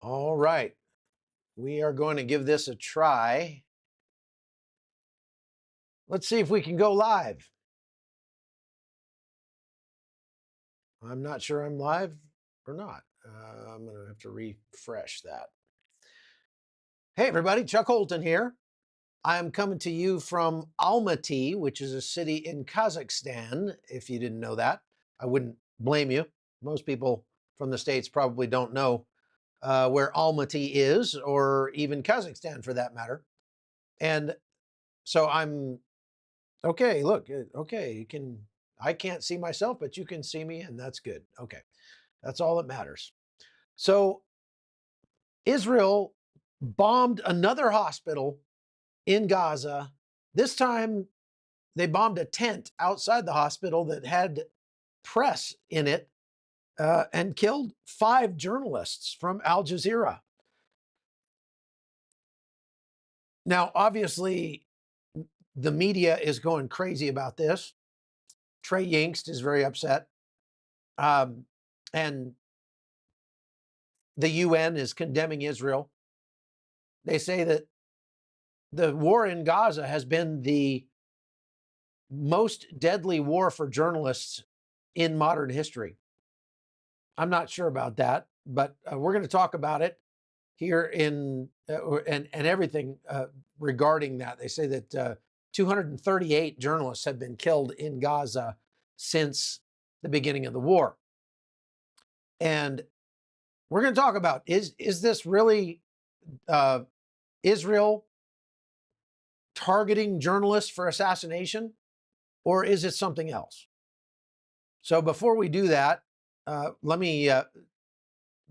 All right, we are going to give this a try. Let's see if we can go live. I'm not sure I'm live or not. I'm going to have to refresh that. Hey, everybody, Chuck Holton here. I am coming to you from Almaty, which is a city in Kazakhstan. If you didn't know that, I wouldn't blame you. Most people from the States probably don't know where Almaty is, or even Kazakhstan for that matter. And so I'm okay. Look, okay, I can't see myself, but you can see me, and that's good. Okay, that's all that matters. So Israel bombed another hospital in Gaza. This time they bombed a tent outside the hospital that had press in it and killed 5 journalists from Al Jazeera. Now, obviously, the media is going crazy about this. Trey Yingst is very upset. And the UN is condemning Israel. They say that the war in Gaza has been the most deadly war for journalists in modern history. I'm not sure about that, but we're going to talk about it here and everything regarding that. They say that 238 journalists have been killed in Gaza since the beginning of the war. And we're going to talk about, is this really Israel targeting journalists for assassination, or is it something else? So before we do that, let me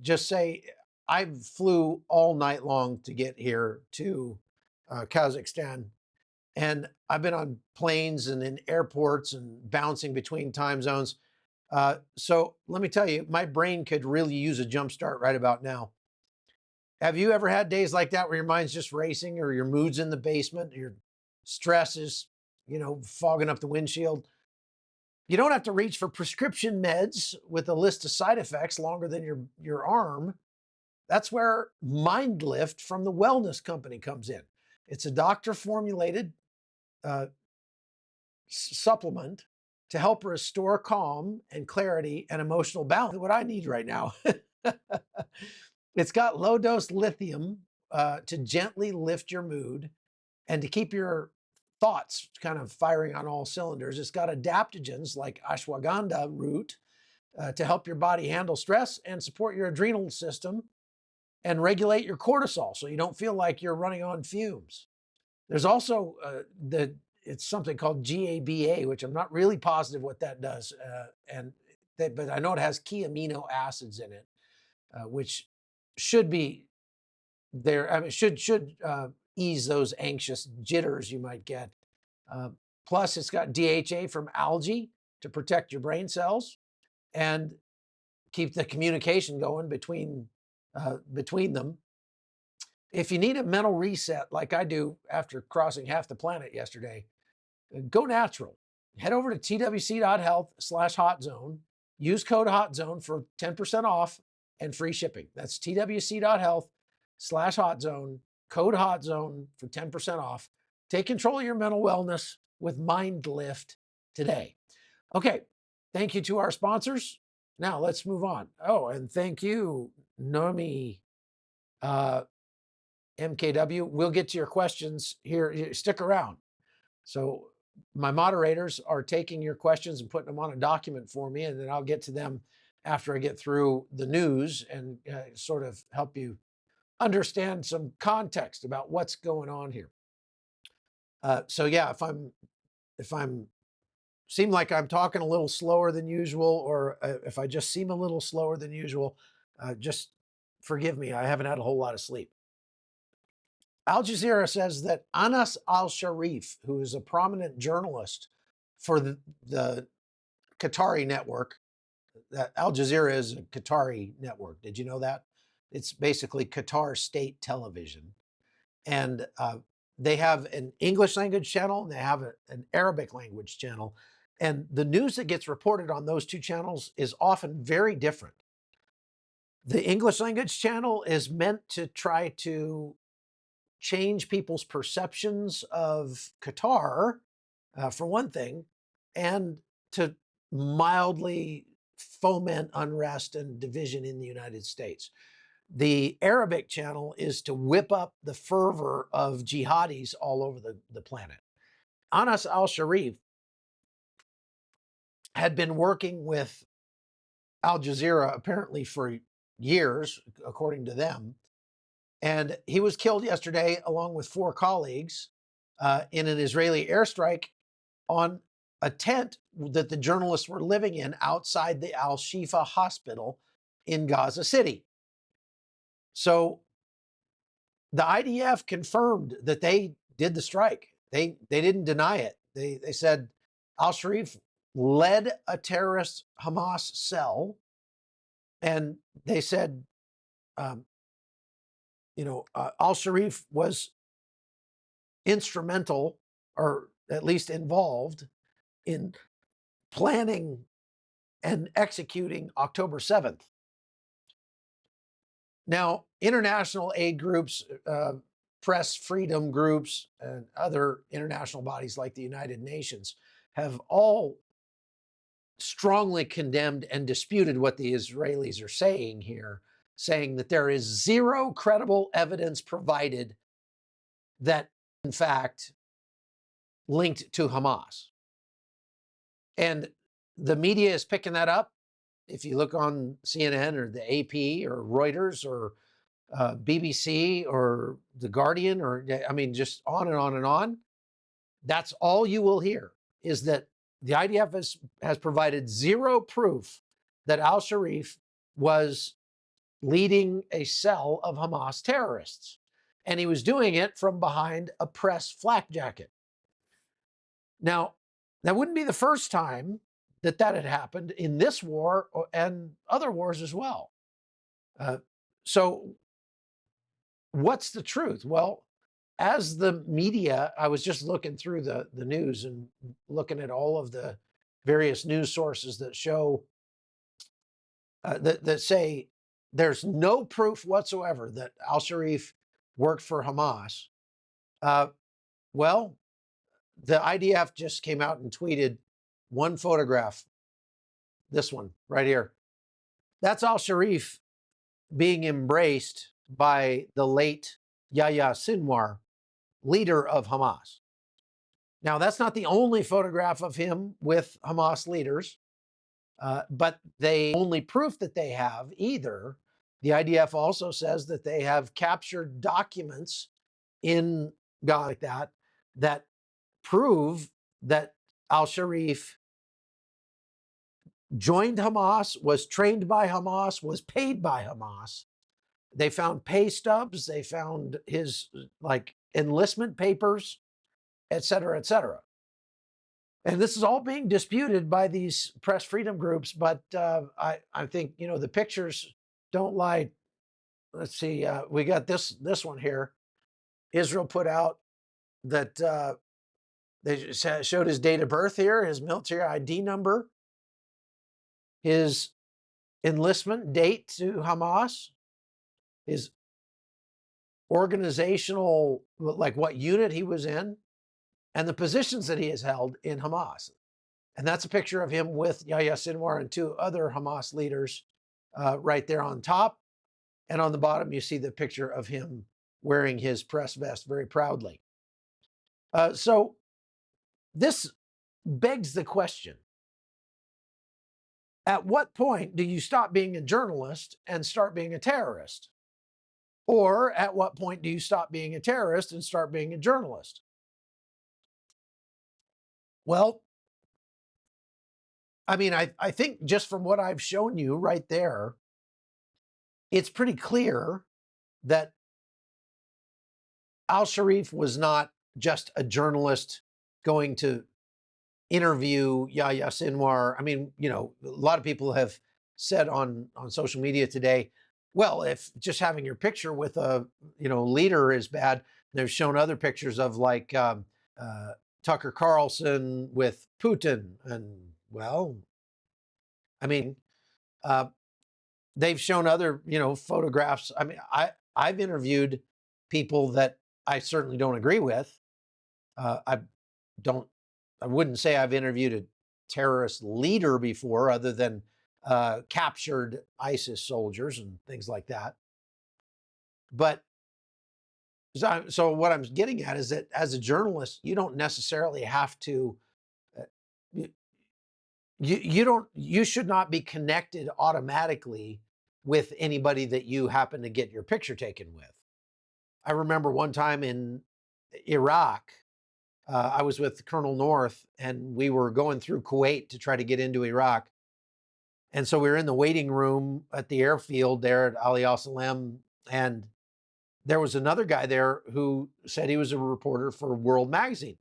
just say I flew all night long to get here to Kazakhstan. And I've been on planes and in airports and bouncing between time zones. So let me tell you, my brain could really use a jump start right about now. Have you ever had days like that where your mind's just racing, or your mood's in the basement, your stress is, fogging up the windshield? You don't have to reach for prescription meds with a list of side effects longer than your arm. That's where MindLift from the Wellness Company comes in. It's a doctor-formulated supplement to help restore calm and clarity and emotional balance. What I need right now. It's got low-dose lithium to gently lift your mood and to keep your thoughts kind of firing on all cylinders. It's got adaptogens like ashwagandha root to help your body handle stress and support your adrenal system and regulate your cortisol so you don't feel like you're running on fumes. There's also it's something called GABA, which I'm not really positive what that does, but I know it has key amino acids in it, which should be there. I mean, should ease those anxious jitters you might get. Plus, it's got DHA from algae to protect your brain cells and keep the communication going between them. If you need a mental reset like I do after crossing half the planet yesterday, go natural. Head over to twc.health/hotzone. Use code HOTZONE for 10% off and free shipping. That's twc.health/hotzone. Code HOTZONE for 10% off. Take control of your mental wellness with MindLift today. Okay, thank you to our sponsors. Now let's move on. Oh, and thank you, Nomi MKW. We'll get to your questions here. Stick around. So my moderators are taking your questions and putting them on a document for me, and then I'll get to them after I get through the news and sort of help you understand some context about what's going on here. So yeah, if I'm seem like I'm talking a little slower than usual, or if I just seem a little slower than usual, just forgive me. I haven't had a whole lot of sleep. Al Jazeera says that Anas al-Sharif, who is a prominent journalist for the Qatari network, that Al Jazeera is a Qatari network. Did you know that? It's basically Qatar state television. And they have an English language channel and they have an Arabic language channel. And the news that gets reported on those two channels is often very different. The English language channel is meant to try to change people's perceptions of Qatar, for one thing, and to mildly foment unrest and division in the United States. The Arabic channel is to whip up the fervor of jihadis all over the planet. Anas al-Sharif had been working with Al Jazeera apparently for years, according to them. And he was killed yesterday along with 4 colleagues in an Israeli airstrike on a tent that the journalists were living in outside the Al Shifa hospital in Gaza City. So the IDF confirmed that they did the strike. They didn't deny it. They said al-Sharif led a terrorist Hamas cell, and they said, al-Sharif was instrumental, or at least involved, in planning and executing October 7th. Now, international aid groups, press freedom groups, and other international bodies like the United Nations have all strongly condemned and disputed what the Israelis are saying here, saying that there is zero credible evidence provided that, in fact, linked to Hamas. And the media is picking that up. If you look on CNN or the AP or Reuters or BBC or The Guardian, or I mean, just on and on and on, that's all you will hear, is that the IDF has provided zero proof that al-Sharif was leading a cell of Hamas terrorists. And he was doing it from behind a press flak jacket. Now, that wouldn't be the first time that had happened in this war and other wars as well. So what's the truth? Well, as the media, I was just looking through the news and looking at all of the various news sources that show, that say there's no proof whatsoever that al-Sharif worked for Hamas. Well, the IDF just came out and tweeted one photograph, this one right here. That's al-Sharif being embraced by the late Yahya Sinwar, leader of Hamas. Now, that's not the only photograph of him with Hamas leaders, but the only proof that they have either. The IDF also says that they have captured documents in Gaza like that prove that al-Sharif joined Hamas, was trained by Hamas, was paid by Hamas. They found pay stubs, they found his enlistment papers, et cetera, et cetera. And this is all being disputed by these press freedom groups, but I think, the pictures don't lie. Let's see, we got this one here. Israel put out that they showed his date of birth here, his military ID number, his enlistment date to Hamas, his organizational, like what unit he was in, and the positions that he has held in Hamas. And that's a picture of him with Yahya Sinwar and 2 other Hamas leaders right there on top. And on the bottom, you see the picture of him wearing his press vest very proudly. So this begs the question, at what point do you stop being a journalist and start being a terrorist? Or at what point do you stop being a terrorist and start being a journalist? Well, I mean, I think just from what I've shown you right there, it's pretty clear that al-Sharif was not just a journalist going to interview Yahya Sinwar. I mean, a lot of people have said on social media today, well, if just having your picture with a leader is bad, they've shown other pictures of Tucker Carlson with Putin, and well, I mean, they've shown other, photographs. I mean, I've interviewed people that I certainly don't agree with. I don't. I wouldn't say I've interviewed a terrorist leader before, other than captured ISIS soldiers and things like that. But so what I'm getting at is that as a journalist, you don't necessarily have to. Uh, you, you should not be connected automatically with anybody that you happen to get your picture taken with. I remember one time in Iraq, I was with Colonel North, and we were going through Kuwait to try to get into Iraq. And so we were in the waiting room at the airfield there at Ali Al Salem, and there was another guy there who said he was a reporter for World Magazine.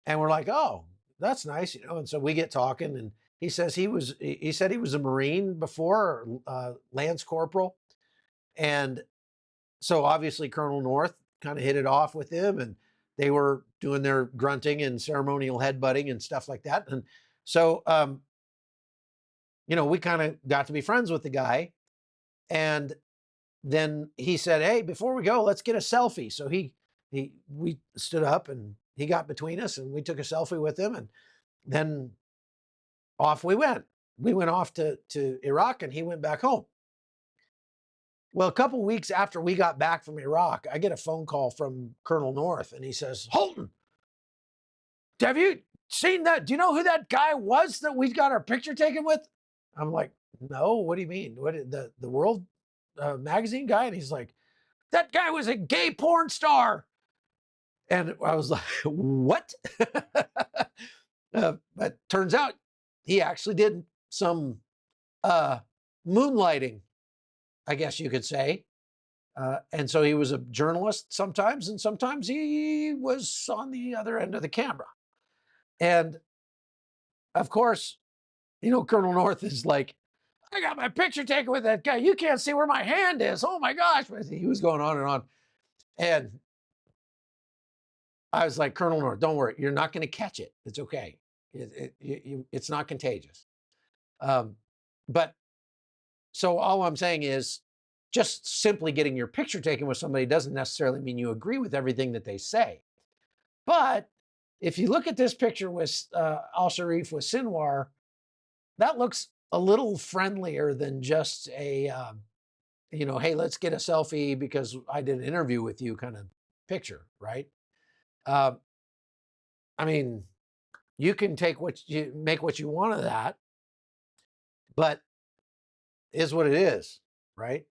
And we're like, oh, that's nice, And so we get talking, and he said he was a Marine before, Lance Corporal. And so obviously Colonel North kind of hit it off with him, and they were doing their grunting and ceremonial headbutting and stuff like that. And so, we kind of got to be friends with the guy. And then he said, hey, before we go, let's get a selfie. So we stood up, and he got between us, and we took a selfie with him. And then off we went. We went off to Iraq, and he went back home. Well, a couple weeks after we got back from Iraq, I get a phone call from Colonel North, and he says, Holton, have you seen that? Do you know who that guy was that we got our picture taken with? I'm like, no, what do you mean? What, the World Magazine guy? And he's like, that guy was a gay porn star. And I was like, what? But turns out he actually did some moonlighting, I guess you could say. And so he was a journalist sometimes, and sometimes he was on the other end of the camera. And of course, Colonel North is like, I got my picture taken with that guy. You can't see where my hand is. Oh my gosh. He was going on and on. And I was like, Colonel North, don't worry. You're not going to catch it. It's okay. It's not contagious. But so all I'm saying is, just simply getting your picture taken with somebody doesn't necessarily mean you agree with everything that they say. But if you look at this picture with Al-Sharif with Sinwar, that looks a little friendlier than just a, hey, let's get a selfie because I did an interview with you kind of picture, right? I mean, you can make what you want of that, but is what it is, right?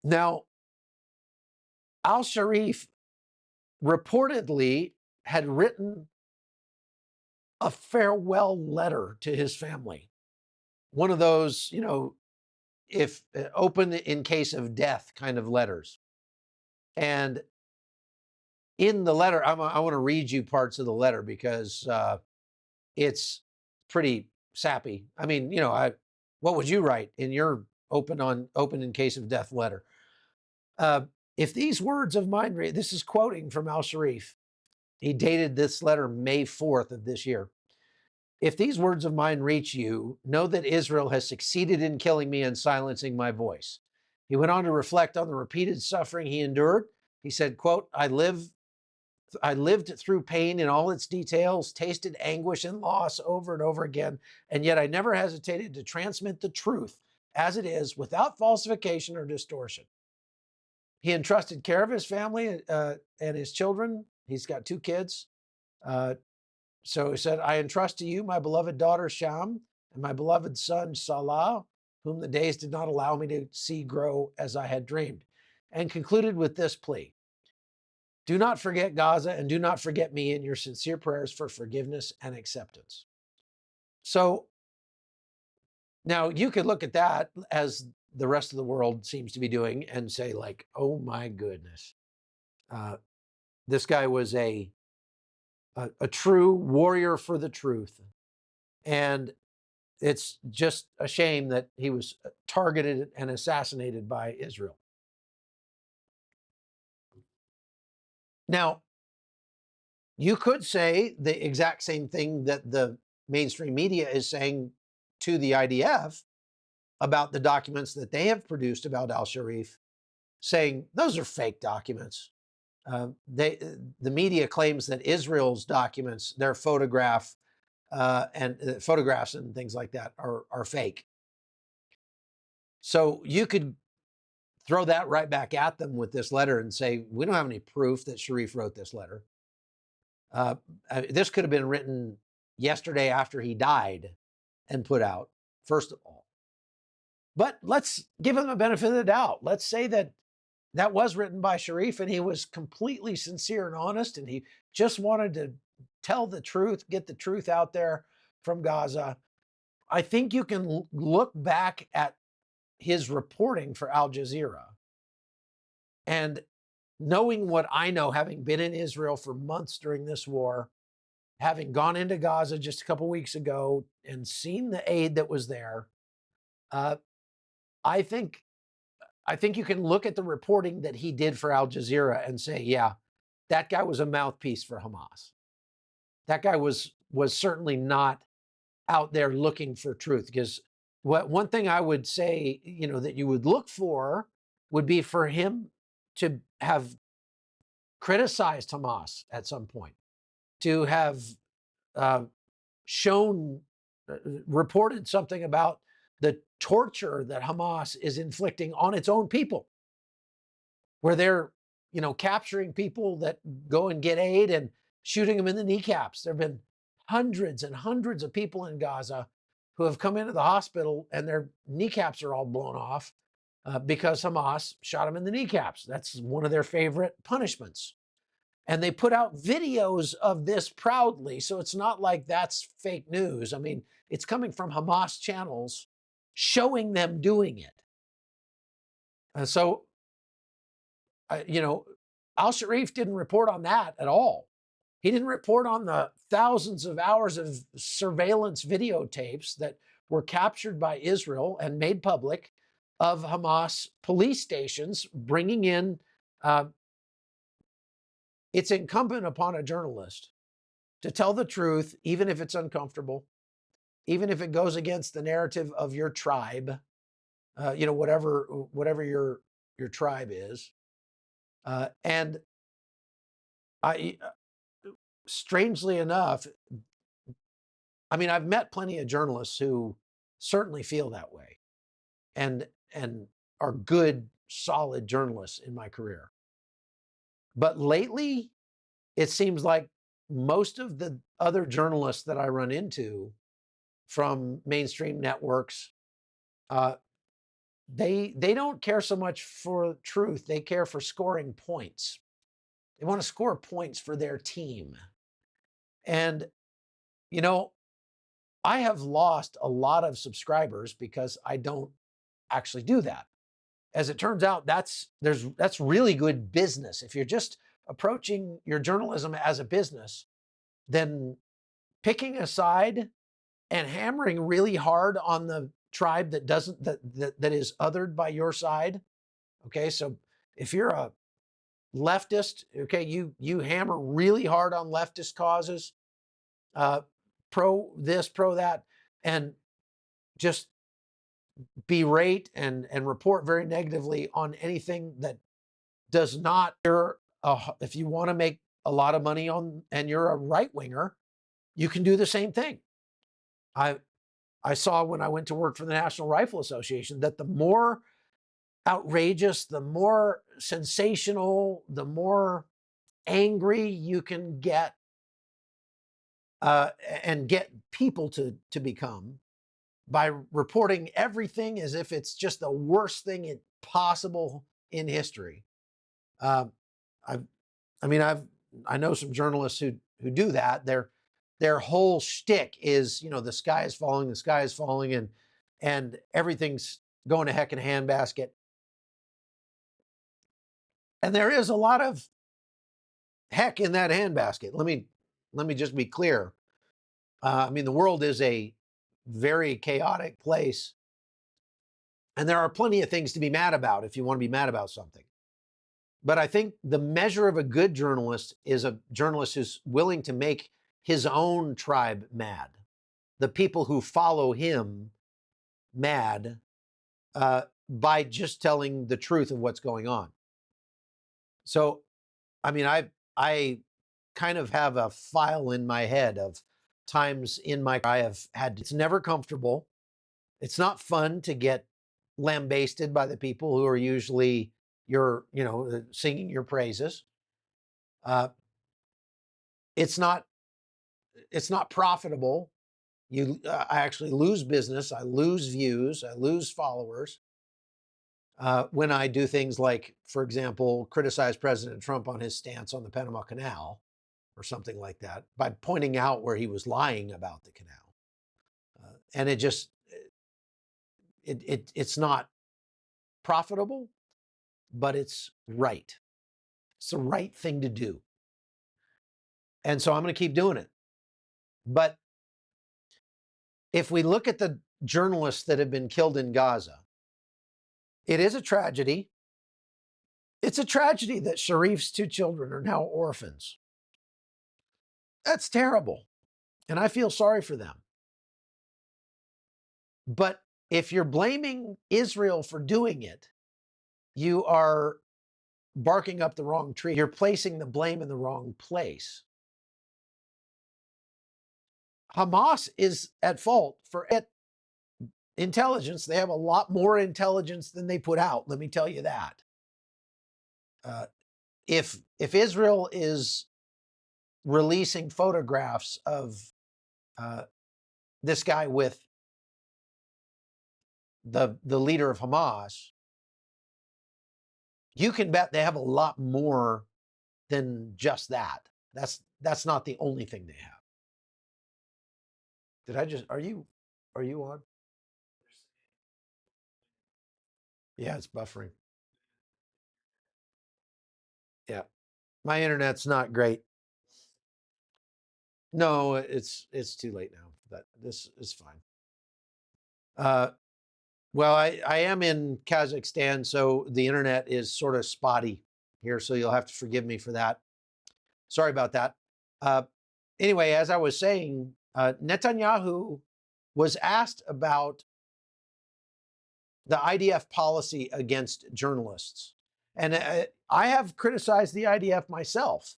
Now, Al-Sharif reportedly had written a farewell letter to his family. One of those, if open in case of death kind of letters. And in the letter, I want to read you parts of the letter because it's pretty sappy. I mean, what would you write in your open in case of death letter? If these words of mine, this is quoting from Al-Sharif. He dated this letter May 4th of this year. If these words of mine reach you, know that Israel has succeeded in killing me and silencing my voice. He went on to reflect on the repeated suffering he endured. He said, quote, I lived through pain in all its details, tasted anguish and loss over and over again, and yet I never hesitated to transmit the truth as it is without falsification or distortion. He entrusted care of his family and his children. He's got 2 kids. So he said, I entrust to you my beloved daughter Sham and my beloved son Salah, whom the days did not allow me to see grow as I had dreamed, and concluded with this plea. Do not forget Gaza and do not forget me in your sincere prayers for forgiveness and acceptance. So now you could look at that as the rest of the world seems to be doing and say like, oh my goodness, this guy was a true warrior for the truth. And it's just a shame that he was targeted and assassinated by Israel. Now, you could say the exact same thing that the mainstream media is saying to the IDF, about the documents that they have produced about al-Sharif, saying those are fake documents. The media claims that Israel's documents, their photographs and things like that are fake. So you could throw that right back at them with this letter and say, we don't have any proof that Sharif wrote this letter. This could have been written yesterday after he died and put out, first of all. But let's give him the benefit of the doubt. Let's say that that was written by Sharif and he was completely sincere and honest and he just wanted to tell the truth, get the truth out there from Gaza. I think you can look back at his reporting for Al Jazeera and knowing what I know, having been in Israel for months during this war, having gone into Gaza just a couple weeks ago and seen the aid that was there, I think you can look at the reporting that he did for Al Jazeera and say, yeah, that guy was a mouthpiece for Hamas. That guy was certainly not out there looking for truth. Because one thing I would say, that you would look for would be for him to have criticized Hamas at some point, to have reported something about the torture that Hamas is inflicting on its own people, where they're, capturing people that go and get aid and shooting them in the kneecaps. There have been hundreds and hundreds of people in Gaza who have come into the hospital and their kneecaps are all blown off because Hamas shot them in the kneecaps. That's one of their favorite punishments. And they put out videos of this proudly. So it's not like that's fake news. I mean, it's coming from Hamas channels showing them doing it. And so, al-Sharif didn't report on that at all. He didn't report on the thousands of hours of surveillance videotapes that were captured by Israel and made public of Hamas police stations bringing in. It's incumbent upon a journalist to tell the truth, even if it's uncomfortable, even if it goes against the narrative of your tribe, whatever your tribe is. And strangely enough, I mean, I've met plenty of journalists who certainly feel that way and are good, solid journalists in my career. But lately, it seems like most of the other journalists that I run into from mainstream networks, they don't care so much for truth. They care for scoring points. They want to score points for their team. And, I have lost a lot of subscribers because I don't actually do that. As it turns out, that's really good business. If you're just approaching your journalism as a business, then picking a side and hammering really hard on the tribe that is othered by your side. Okay, so if you're a leftist, okay, you hammer really hard on leftist causes, pro this, pro that, and just berate and report very negatively on anything that does not. If you want to make a lot of money and you're a right winger, you can do the same thing. I saw when I went to work for the National Rifle Association that the more outrageous, the more sensational, the more angry you can get and get people to become by reporting everything as if it's just the worst thing possible in history. I know some journalists who do that. Their whole shtick is, the sky is falling, and everything's going to heck in a handbasket. And there is a lot of heck in that handbasket. Let me just be clear. The world is a very chaotic place, and there are plenty of things to be mad about if you want to be mad about something. But I think the measure of a good journalist is a journalist who's willing to make his own tribe mad, the people who follow him mad, by just telling the truth of what's going on. So, I mean, I kind of have a file in my head of times in my I have had. It's never comfortable. It's not fun to get lambasted by the people who are usually singing your praises. Uh, it's not profitable. I actually lose business. I lose views. I lose followers when I do things like, for example, criticize President Trump on his stance on the Panama Canal or something like that by pointing out where he was lying about the canal. And it's not profitable, but it's right. It's the right thing to do. And so I'm going to keep doing it. But if we look at the journalists that have been killed in Gaza, it is a tragedy. It's a tragedy that Sharif's 2 children are now orphans. That's terrible. And I feel sorry for them. But if you're blaming Israel for doing it, you are barking up the wrong tree. You're placing the blame in the wrong place. Hamas is at fault for intelligence. They have a lot more intelligence than they put out. Let me tell you that. If Israel is releasing photographs of this guy with the leader of Hamas, you can bet they have a lot more than just that. That's not the only thing they have. Did I just, are you on? Yeah, it's buffering. Yeah. My internet's not great. No, it's too late now. But this is fine. Well, I am in Kazakhstan, so the internet is sort of spotty here, so you'll have to forgive me for that. Sorry about that. Anyway, as I was saying, Netanyahu was asked about the IDF policy against journalists. And I have criticized the IDF myself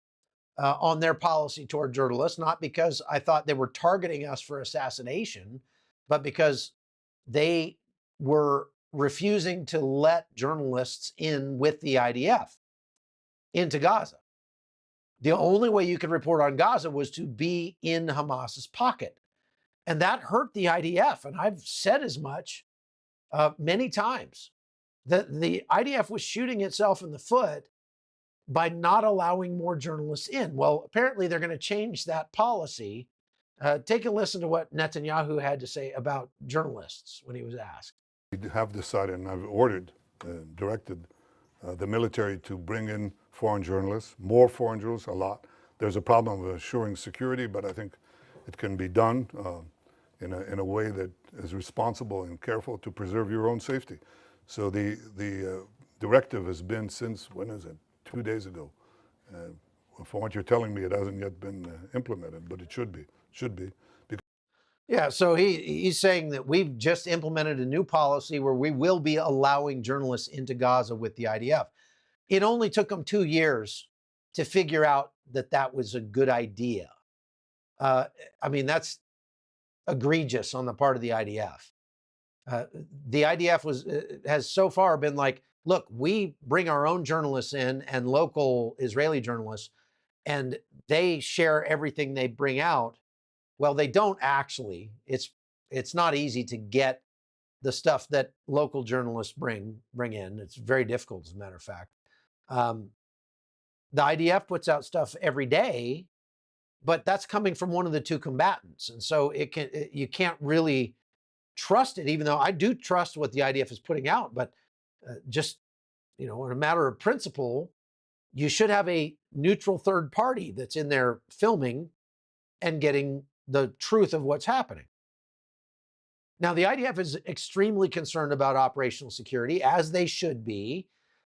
on their policy toward journalists, not because I thought they were targeting us for assassination, but because they were refusing to let journalists in with the IDF into Gaza. The only way you could report on Gaza was to be in Hamas's pocket. And that hurt the IDF. And I've said as much many times. The IDF was shooting itself in the foot by not allowing more journalists in. Well, apparently they're going to change that policy. Take a listen to what Netanyahu had to say about journalists when he was asked. We have decided, and I've ordered, directed the military to bring in foreign journalists, more foreign journalists, a lot. There's a problem of assuring security, but I think it can be done in a way that is responsible and careful to preserve your own safety. So the directive has been since, when is it? 2 days ago. From what you're telling me, it hasn't yet been implemented, but it should be. Yeah, so he's saying that we've just implemented a new policy where we will be allowing journalists into Gaza with the IDF. It only took them 2 years to figure out that that was a good idea. I mean, that's egregious on the part of the IDF. The IDF has so far been like, look, we bring our own journalists in and local Israeli journalists, and they share everything they bring out. Well, they don't actually. It's not easy to get the stuff that local journalists bring in. It's very difficult, as a matter of fact. The IDF puts out stuff every day, but that's coming from one of the two combatants, and so you can't really trust it. Even though I do trust what the IDF is putting out, but just in a matter of principle, you should have a neutral third party that's in there filming and getting the truth of what's happening. Now, the IDF is extremely concerned about operational security, as they should be,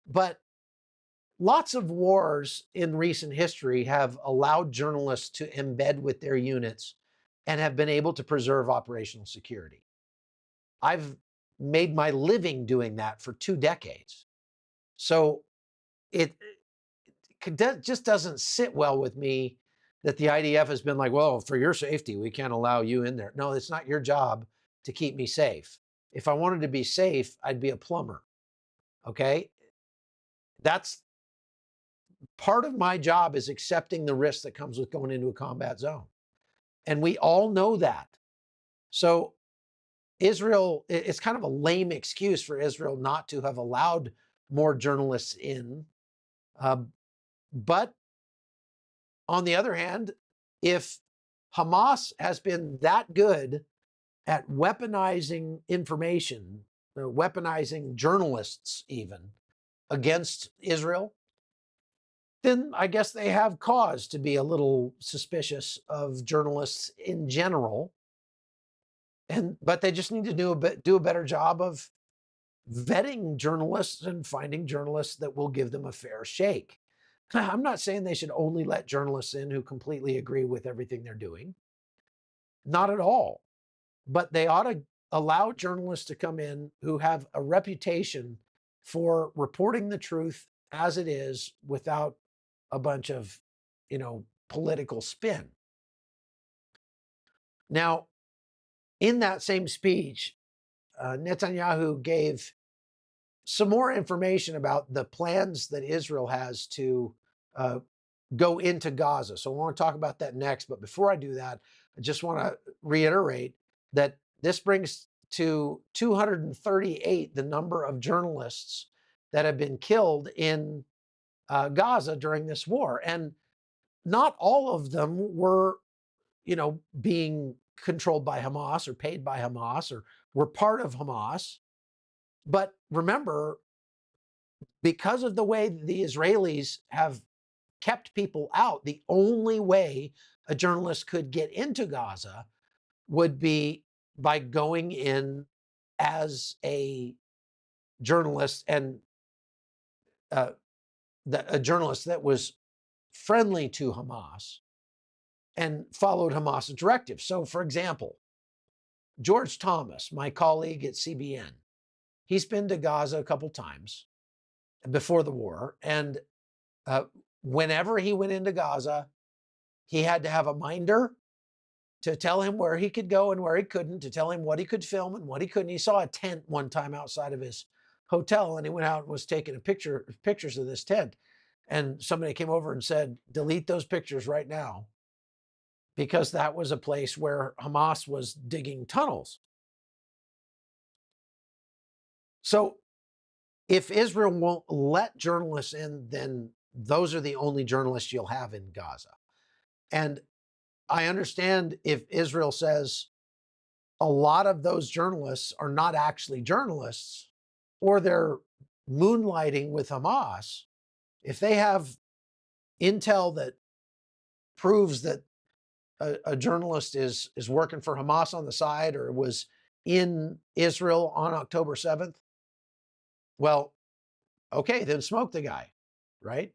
but lots of wars in recent history have allowed journalists to embed with their units and have been able to preserve operational security. I've made my living doing that for 2 decades. So it just doesn't sit well with me that the IDF has been like, well, for your safety, we can't allow you in there. No, it's not your job to keep me safe. If I wanted to be safe, I'd be a plumber. Okay. That's part of my job, is accepting the risk that comes with going into a combat zone. And we all know that. So Israel, it's kind of a lame excuse for Israel not to have allowed more journalists in. But on the other hand, if Hamas has been that good at weaponizing information, weaponizing journalists even against Israel, then I guess they have cause to be a little suspicious of journalists in general. But they just need to do a better job of vetting journalists and finding journalists that will give them a fair shake. I'm not saying they should only let journalists in who completely agree with everything they're doing. Not at all. But they ought to allow journalists to come in who have a reputation for reporting the truth as it is without a bunch of, political spin. Now, in that same speech, Netanyahu gave some more information about the plans that Israel has to go into Gaza. So I want to talk about that next. But before I do that, I just want to reiterate that this brings to 238 the number of journalists that have been killed in Gaza during this war. And not all of them were, being controlled by Hamas or paid by Hamas or were part of Hamas. But remember, because of the way the Israelis have kept people out, the only way a journalist could get into Gaza would be by going in as a journalist, and a journalist that was friendly to Hamas and followed Hamas's directives. So, for example, George Thomas, my colleague at CBN, he's been to Gaza a couple times before the war, and whenever he went into Gaza, he had to have a minder to tell him where he could go and where he couldn't, to tell him what he could film and what he couldn't. He saw a tent one time outside of his hotel, and he went out and was taking pictures of this tent. And somebody came over and said, delete those pictures right now, because that was a place where Hamas was digging tunnels. So if Israel won't let journalists in, then those are the only journalists you'll have in Gaza. And I understand if Israel says a lot of those journalists are not actually journalists, or they're moonlighting with Hamas. If they have intel that proves that a journalist is working for Hamas on the side or was in Israel on October 7th, well, okay, then smoke the guy, right?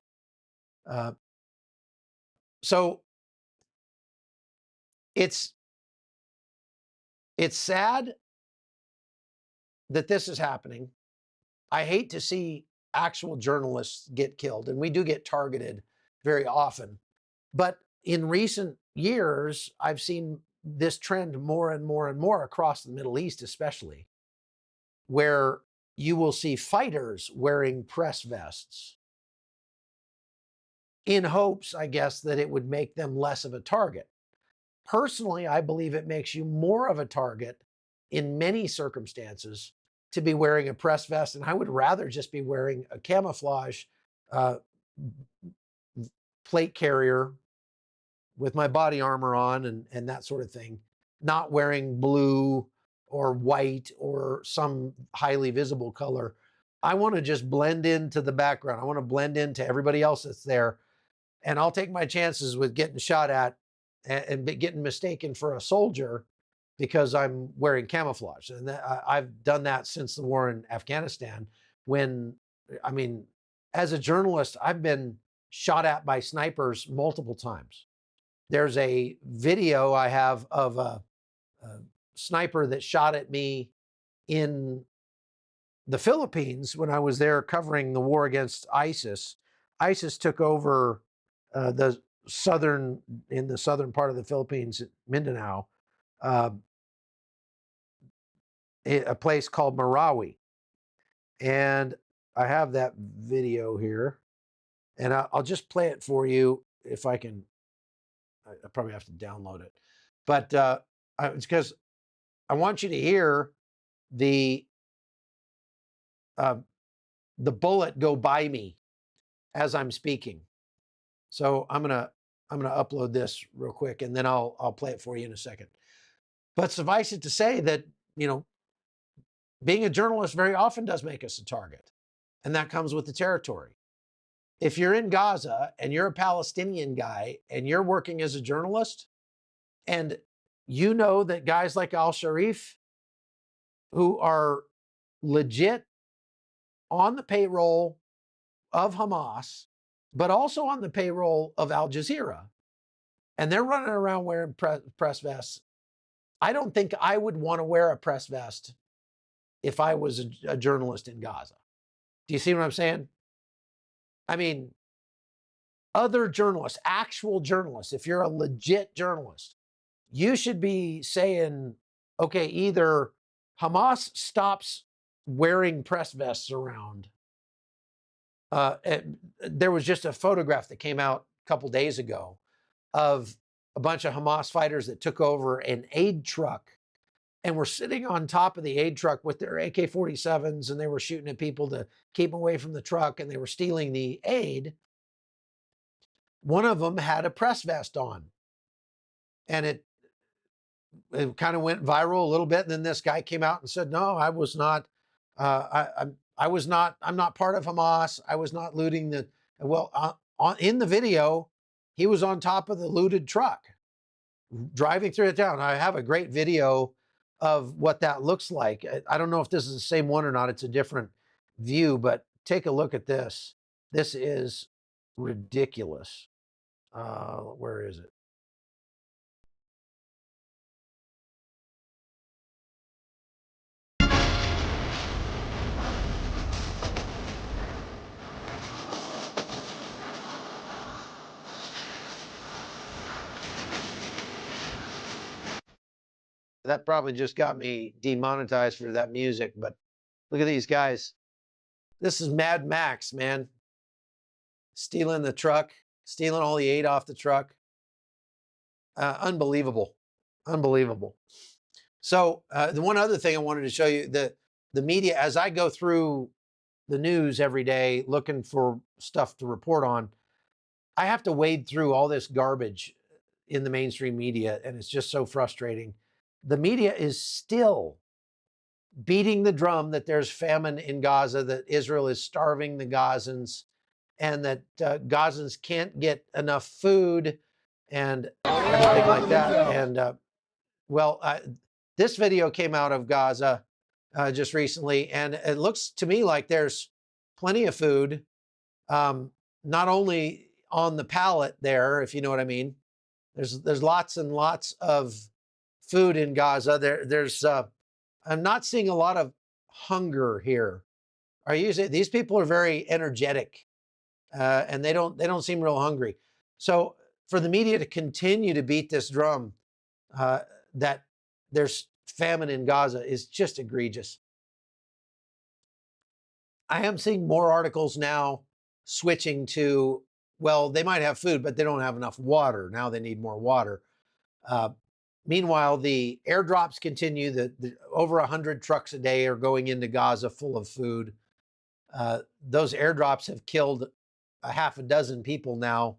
So it's sad that this is happening. I hate to see actual journalists get killed, and we do get targeted very often. But in recent years, I've seen this trend more and more and more across the Middle East, especially, where you will see fighters wearing press vests in hopes, I guess, that it would make them less of a target. Personally, I believe it makes you more of a target in many circumstances to be wearing a press vest, and I would rather just be wearing a camouflage plate carrier with my body armor on and that sort of thing, not wearing blue or white or some highly visible color. I want to just blend into the background. I want to blend into everybody else that's there, and I'll take my chances with getting shot at and getting mistaken for a soldier because I'm wearing camouflage. And I've done that since the war in Afghanistan. As a journalist, I've been shot at by snipers multiple times. There's a video I have of a sniper that shot at me in the Philippines, when I was there covering the war against ISIS, ISIS took over the in the southern part of the Philippines, Mindanao, uh, a place called Marawi. And I have that video here, and I'll just play it for you if I can. I probably have to download it, but it's because I want you to hear the uh, the bullet go by me as I'm speaking. So I'm gonna upload this real quick, and then I'll play it for you in a second. But suffice it to say that, you know, being a journalist very often does make us a target, and that comes with the territory. If you're in Gaza and you're a Palestinian guy and you're working as a journalist, and you know that guys like Al Sharif, who are legit on the payroll of Hamas, but also on the payroll of Al Jazeera, and they're running around wearing press vests. I don't think I would want to wear a press vest if I was a journalist in Gaza. Do you see what I'm saying? I mean, other journalists, actual journalists, if you're a legit journalist, you should be saying, okay, either Hamas stops wearing press vests around. There was just a photograph that came out a couple days ago of a bunch of Hamas fighters that took over an aid truck and were sitting on top of the aid truck with their AK-47s, and they were shooting at people to keep them away from the truck, and they were stealing the aid. One of them had a press vest on, and it kind of went viral a little bit. And then this guy came out and said, "No, I was not. I was not. I'm not part of Hamas. I was not looting the." Well, in the video, he was on top of the looted truck, driving through it down. I have a great video of what that looks like. I don't know if this is the same one or not. It's a different view, but take a look at this. This is ridiculous. Where is it? That probably just got me demonetized for that music, but look at these guys. This is Mad Max, man. Stealing the truck, stealing all the aid off the truck. Unbelievable. Unbelievable. So the one other thing I wanted to show you, the media, as I go through the news every day looking for stuff to report on, I have to wade through all this garbage in the mainstream media, and it's just so frustrating. The media is still beating the drum that there's famine in Gaza, that Israel is starving the Gazans, and that Gazans can't get enough food and everything like that. And this video came out of Gaza just recently, and it looks to me like there's plenty of food, not only on the pallet there, if you know what I mean. There's lots and lots of food in Gaza. There's I'm not seeing a lot of hunger here. Are you? These people are very energetic, and they don't seem real hungry. So for the media to continue to beat this drum that there's famine in Gaza is just egregious. I am seeing more articles now switching to, well, they might have food, but they don't have enough water. Now they need more water. Uh, Meanwhile, the airdrops continue. The over 100 trucks a day are going into Gaza full of food. Those airdrops have killed a half a dozen people now.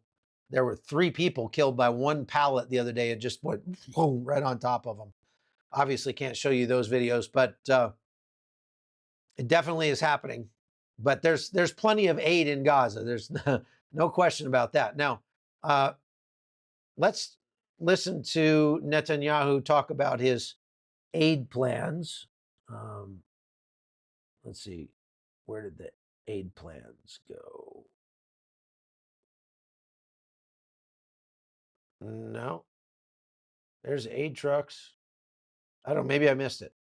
There were 3 people killed by one pallet the other day. It just went boom right on top of them. Obviously, can't show you those videos, but it definitely is happening. But there's plenty of aid in Gaza. There's no question about that. Now, let's listen to Netanyahu talk about his aid plans. Let's see, where did the aid plans go? No, there's aid trucks. I don't know, maybe I missed it.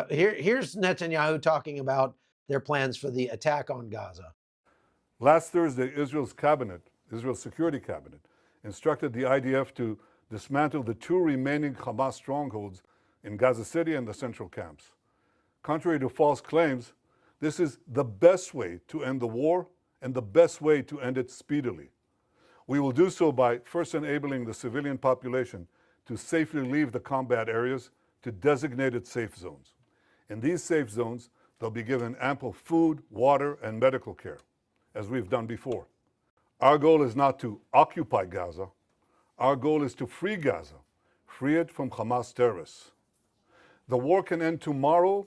Here's Netanyahu talking about their plans for the attack on Gaza. Last Thursday, Israel's Security Cabinet, instructed the IDF to dismantle the 2 remaining Hamas strongholds in Gaza City and the central camps. Contrary to false claims, this is the best way to end the war and the best way to end it speedily. We will do so by first enabling the civilian population to safely leave the combat areas to designated safe zones. In these safe zones, they'll be given ample food, water, and medical care, as we've done before. Our goal is not to occupy Gaza. Our goal is to free Gaza, free it from Hamas terrorists. The war can end tomorrow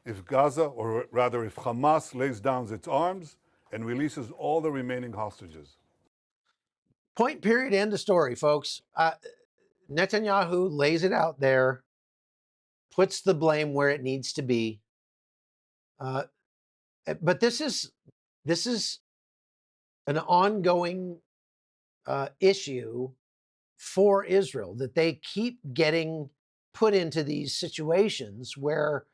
if Gaza, or rather if Hamas lays down its arms and releases all the remaining hostages. Point, period, end of story, folks. Netanyahu lays it out there, puts the blame where it needs to be. But this is an ongoing issue for Israel, that they keep getting put into these situations where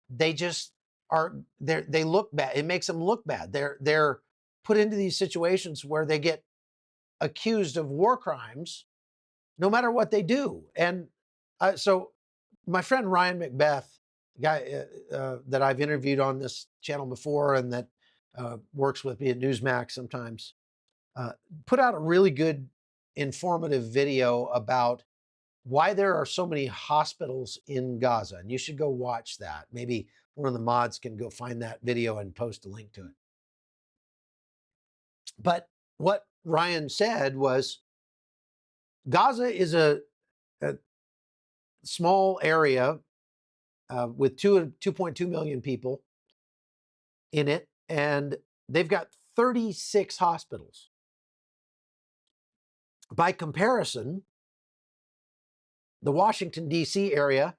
they just they look bad. It makes them look bad. They're put into these situations where they get accused of war crimes no matter what they do. And so my friend Ryan Macbeth, guy that I've interviewed on this channel before and that works with me at Newsmax sometimes, put out a really good informative video about why there are so many hospitals in Gaza. And you should go watch that. Maybe one of the mods can go find that video and post a link to it. But what Ryan said was Gaza is a small area with 2.2 million people in it, and they've got 36 hospitals. By comparison, the Washington, D.C. area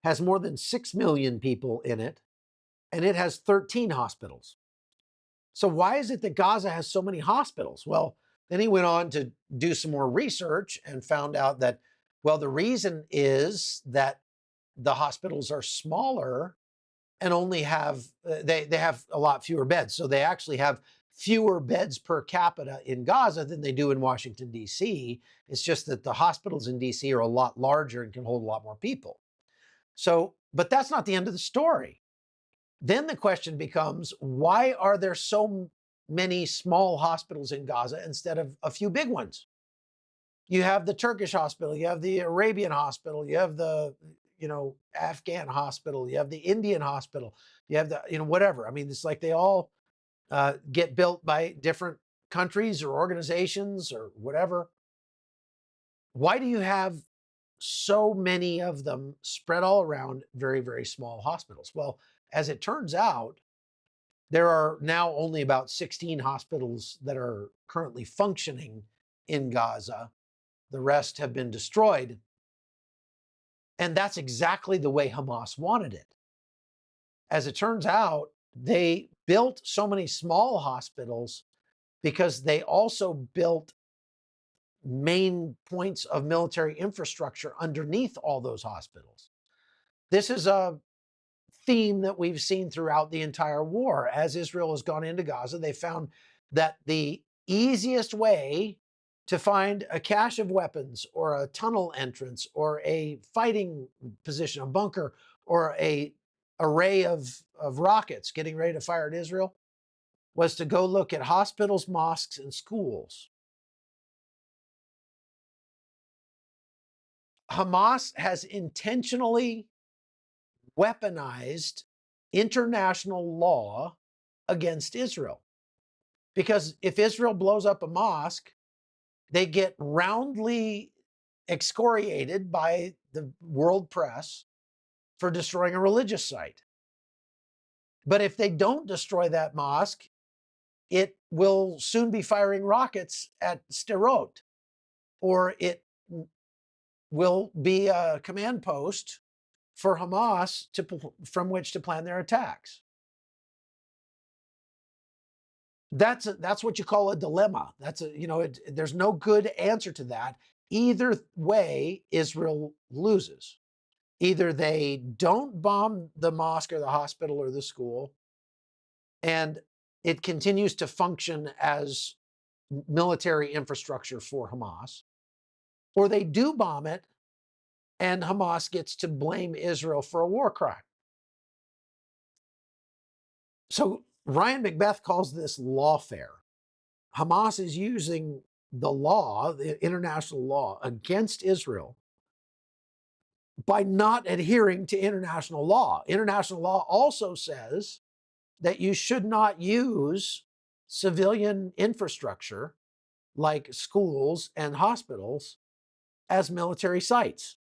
has more than 6 million people in it, and it has 13 hospitals. So why is it that Gaza has so many hospitals? Well, then he went on to do some more research and found out that, well, the reason is that the hospitals are smaller and only have, they have a lot fewer beds. So they actually have fewer beds per capita in Gaza than they do in Washington, D.C. It's just that the hospitals in D.C. are a lot larger and can hold a lot more people. So, but that's not the end of the story. Then the question becomes, why are there so many small hospitals in Gaza instead of a few big ones? You have the Turkish hospital, you have the Arabian hospital, you have the, Afghan hospital, you have the Indian hospital, you have the, whatever. I mean, it's like they all get built by different countries or organizations or whatever. Why do you have so many of them spread all around very, very small hospitals? Well, as it turns out, there are now only about 16 hospitals that are currently functioning in Gaza. The rest have been destroyed. And that's exactly the way Hamas wanted it. As it turns out, they built so many small hospitals because they also built main points of military infrastructure underneath all those hospitals. This is a theme that we've seen throughout the entire war. As Israel has gone into Gaza, they found that the easiest way to find a cache of weapons or a tunnel entrance or a fighting position, a bunker, or a array of rockets getting ready to fire at Israel was to go look at hospitals, mosques, and schools. Hamas has intentionally weaponized international law against Israel. Because if Israel blows up a mosque, they get roundly excoriated by the world press for destroying a religious site. But if they don't destroy that mosque, it will soon be firing rockets at Sderot, or it will be a command post for Hamas from which to plan their attacks. That's what you call a dilemma. There's no good answer to that. Either way, Israel loses. Either they don't bomb the mosque or the hospital or the school, and it continues to function as military infrastructure for Hamas, or they do bomb it and Hamas gets to blame Israel for a war crime. So Ryan Macbeth calls this lawfare. Hamas is using the law, the international law, against Israel by not adhering to international law. International law also says that you should not use civilian infrastructure like schools and hospitals as military sites.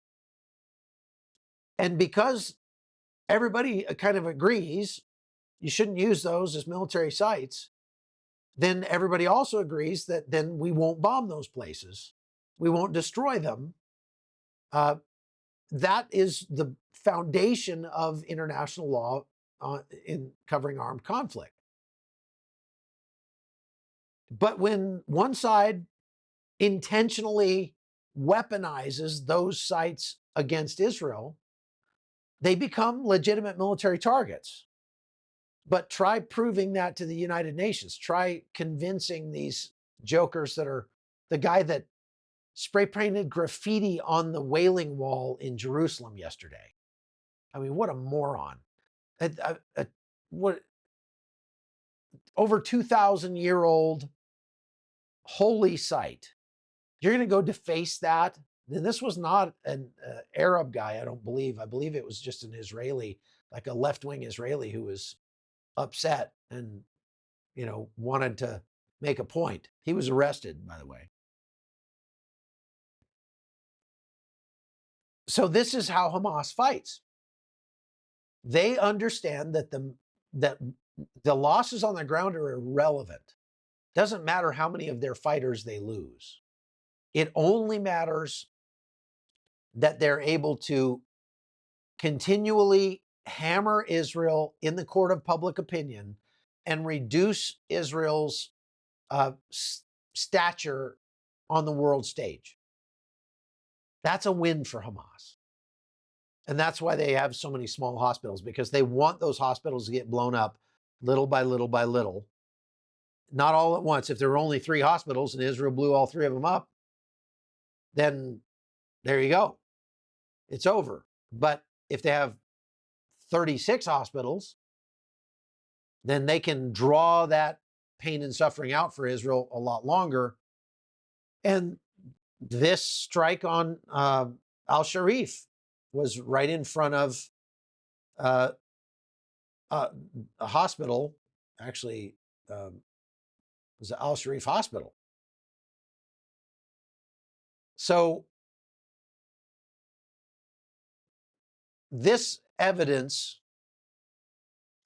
And because everybody kind of agrees you shouldn't use those as military sites, then everybody also agrees that then we won't bomb those places. We won't destroy them. That is the foundation of international law in covering armed conflict. But when one side intentionally weaponizes those sites against Israel, they become legitimate military targets. But try proving that to the United Nations. Try convincing these jokers that are the guy that spray painted graffiti on the Wailing Wall in Jerusalem yesterday. I mean, what a moron. What over 2,000-year-old holy site. You're going to go deface that? Then this was not an Arab guy, I don't believe. I believe it was just an Israeli, like a left-wing Israeli who was upset and, wanted to make a point. He was arrested, by the way. So this is how Hamas fights. They understand that the losses on the ground are irrelevant. Doesn't matter how many of their fighters they lose. It only matters that they're able to continually hammer Israel in the court of public opinion and reduce Israel's stature on the world stage. That's a win for Hamas. And that's why they have so many small hospitals, because they want those hospitals to get blown up little by little by little. Not all at once. If there were only 3 hospitals and Israel blew all 3 of them up, then there you go. It's over. But if they have 36 hospitals, then they can draw that pain and suffering out for Israel a lot longer. And this strike on Al-Sharif was right in front of a hospital. Actually, it was the Al-Sharif hospital. So this evidence,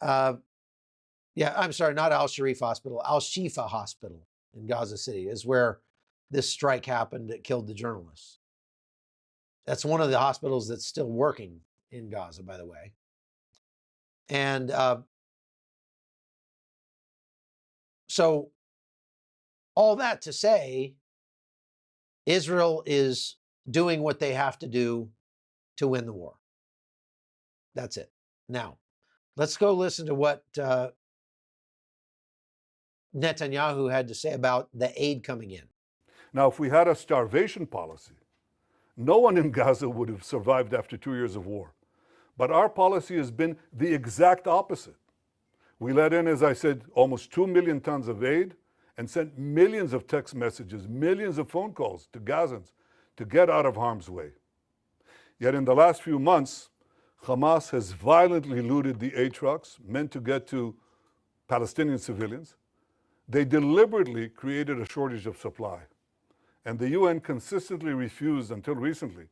I'm sorry, not Al-Sharif hospital, Al-Shifa hospital in Gaza City is where this strike happened that killed the journalists. That's one of the hospitals that's still working in Gaza, by the way. And so all that to say, Israel is doing what they have to do to win the war. That's it. Now, let's go listen to what Netanyahu had to say about the aid coming in. Now, if we had a starvation policy, no one in Gaza would have survived after 2 years of war. But our policy has been the exact opposite. We let in, as I said, almost 2 million tons of aid and sent millions of text messages, millions of phone calls to Gazans to get out of harm's way. Yet in the last few months, Hamas has violently looted the aid trucks meant to get to Palestinian civilians. They deliberately created a shortage of supply. And the UN consistently refused, until recently,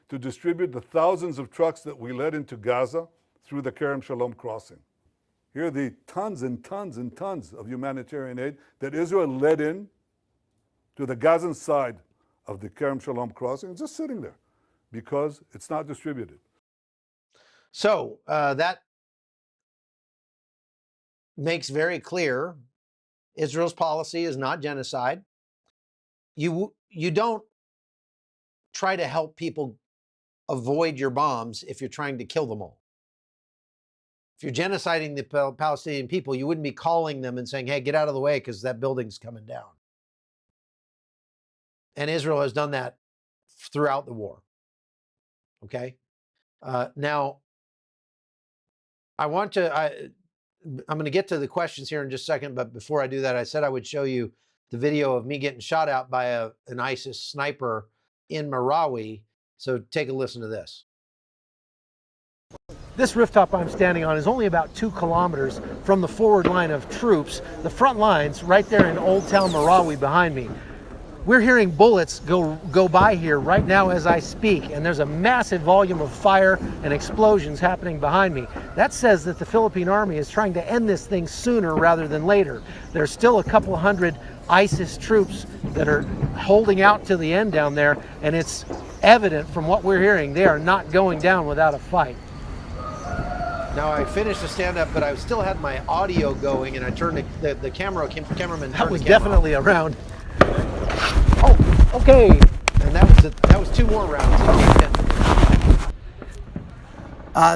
to distribute the thousands of trucks that we led into Gaza through the Kerem Shalom crossing. Here are the tons and tons and tons of humanitarian aid that Israel led in to the Gazan side of the Kerem Shalom crossing, just sitting there because it's not distributed. So that makes very clear Israel's policy is not genocide. You don't try to help people avoid your bombs if you're trying to kill them all. If you're genociding the Palestinian people, you wouldn't be calling them and saying, hey, get out of the way because that building's coming down. And Israel has done that throughout the war. Okay? Now, I'm going to get to the questions here in just a second, but before I do that, I said I would show you the video of me getting shot at by an ISIS sniper in Marawi. So take a listen to this. This rooftop I'm standing on is only about 2 kilometers from the forward line of troops. The front line's right there in Old Town Marawi behind me. We're hearing bullets go by here right now as I speak, and there's a massive volume of fire and explosions happening behind me. That says that the Philippine army is trying to end this thing sooner rather than later. There's still a couple hundred ISIS troops that are holding out to the end down there, and it's evident from what we're hearing they are not going down without a fight. Now I finished the stand-up, but I still had my audio going, and I turned the cameraman. That was definitely a round. Oh, okay. And that was 2 more rounds.